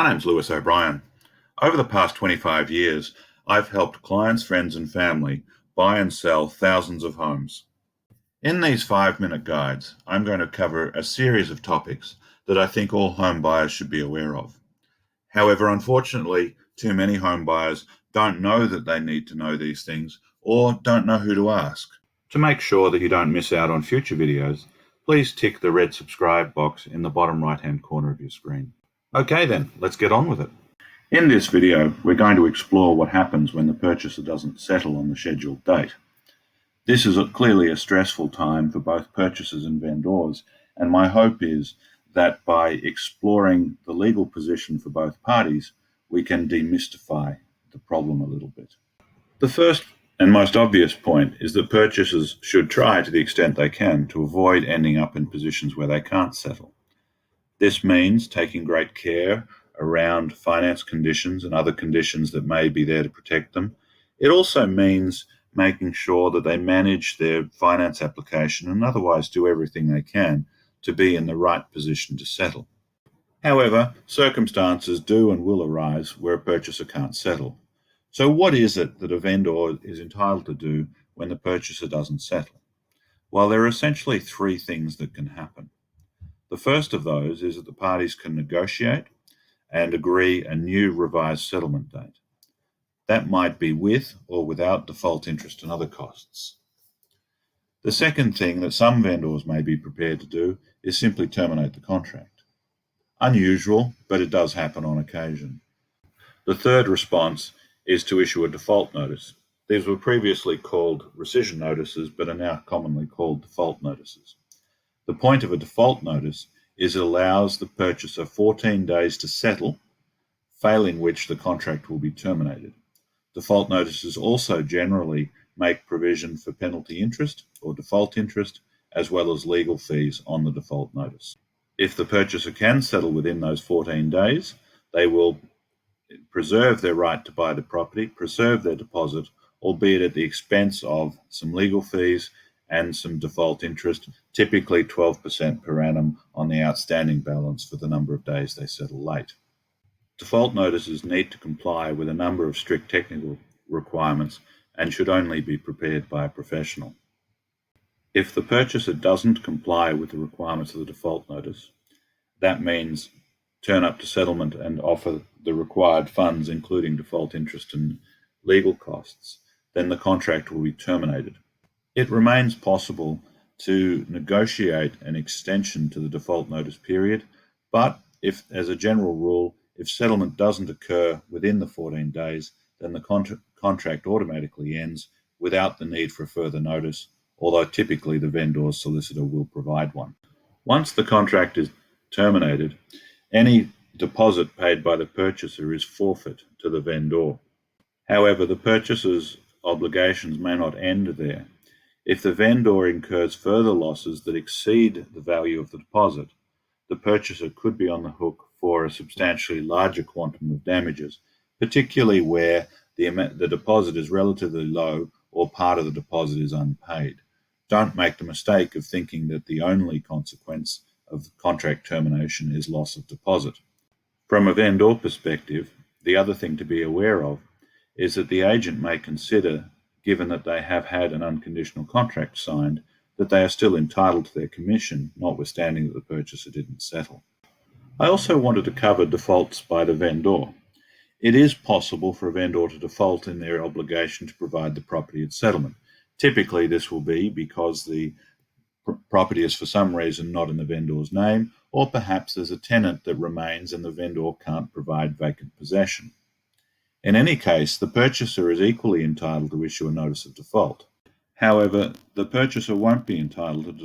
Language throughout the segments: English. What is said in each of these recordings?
My name's Lewis O'Brien. Over the past 25 years, I've helped clients, friends, and family buy and sell thousands of homes. In these 5-minute guides, I'm going to cover a series of topics that I think all home buyers should be aware of. However, unfortunately, too many home buyers don't know that they need to know these things or don't know who to ask. To make sure that you don't miss out on future videos, please tick the red subscribe box in the bottom right-hand corner of your screen. Okay then, let's get on with it. In this video, we're going to explore what happens when the purchaser doesn't settle on the scheduled date. This is clearly a stressful time for both purchasers and vendors, and my hope is that by exploring the legal position for both parties, we can demystify the problem a little bit. The first and most obvious point is that purchasers should try to the extent they can to avoid ending up in positions where they can't settle. This means taking great care around finance conditions and other conditions that may be there to protect them. It also means making sure that they manage their finance application and otherwise do everything they can to be in the right position to settle. However, circumstances do and will arise where a purchaser can't settle. So what is it that a vendor is entitled to do when the purchaser doesn't settle? Well, there are essentially three things that can happen. The first of those is that the parties can negotiate and agree a new revised settlement date. That might be with or without default interest and other costs. The second thing that some vendors may be prepared to do is simply terminate the contract. Unusual, but it does happen on occasion. The third response is to issue a default notice. These were previously called rescission notices, but are now commonly called default notices. The point of a default notice is it allows the purchaser 14 days to settle, failing which the contract will be terminated. Default notices also generally make provision for penalty interest or default interest, as well as legal fees on the default notice. If the purchaser can settle within those 14 days, they will preserve their right to buy the property, preserve their deposit, albeit at the expense of some legal fees and some default interest, typically 12% per annum on the outstanding balance for the number of days they settle late. Default notices need to comply with a number of strict technical requirements and should only be prepared by a professional. If the purchaser doesn't comply with the requirements of the default notice, that means turn up to settlement and offer the required funds, including default interest and legal costs, then the contract will be terminated. It remains possible to negotiate an extension to the default notice period, but if, as a general rule, if settlement doesn't occur within the 14 days, then the contract automatically ends without the need for further notice, although typically the vendor's solicitor will provide one. Once the contract is terminated, any deposit paid by the purchaser is forfeit to the vendor. However, the purchaser's obligations may not end there. If the vendor incurs further losses that exceed the value of the deposit, the purchaser could be on the hook for a substantially larger quantum of damages, particularly where the deposit is relatively low or part of the deposit is unpaid. Don't make the mistake of thinking that the only consequence of contract termination is loss of deposit. From a vendor perspective, the other thing to be aware of is that the agent may consider, given that they have had an unconditional contract signed, that they are still entitled to their commission, notwithstanding that the purchaser didn't settle. I also wanted to cover defaults by the vendor. It is possible for a vendor to default in their obligation to provide the property at settlement. Typically, this will be because the property is for some reason not in the vendor's name, or perhaps there's a tenant that remains and the vendor can't provide vacant possession. In any case, the purchaser is equally entitled to issue a notice of default. However, the purchaser won't be entitled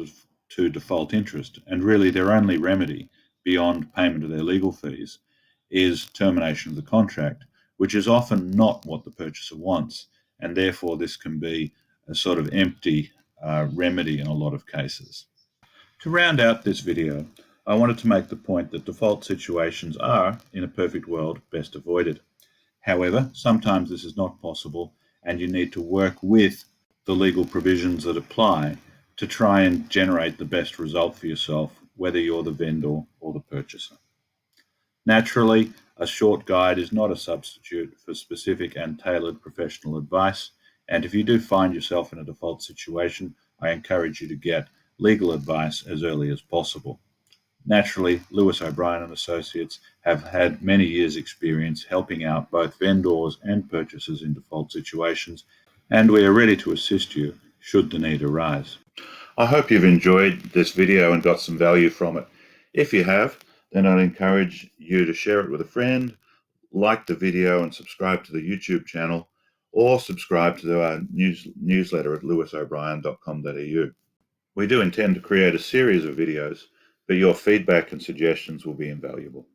to default interest, and really their only remedy, beyond payment of their legal fees, is termination of the contract, which is often not what the purchaser wants, and therefore this can be a sort of empty remedy in a lot of cases. To round out this video, I wanted to make the point that default situations are, in a perfect world, best avoided. However, sometimes this is not possible, and you need to work with the legal provisions that apply to try and generate the best result for yourself, whether you're the vendor or the purchaser. Naturally, A short guide is not a substitute for specific and tailored professional advice, and if you do find yourself in a default situation, I encourage you to get legal advice as early as possible. Naturally, Lewis O'Brien and Associates have had many years' experience helping out both vendors and purchasers in default situations, and we are ready to assist you should the need arise. I hope you've enjoyed this video and got some value from it. If you have, then I'd encourage you to share it with a friend, like the video and subscribe to the YouTube channel, or subscribe to our newsletter at lewisobrien.com.au. We do intend to create a series of videos, but your feedback and suggestions will be invaluable.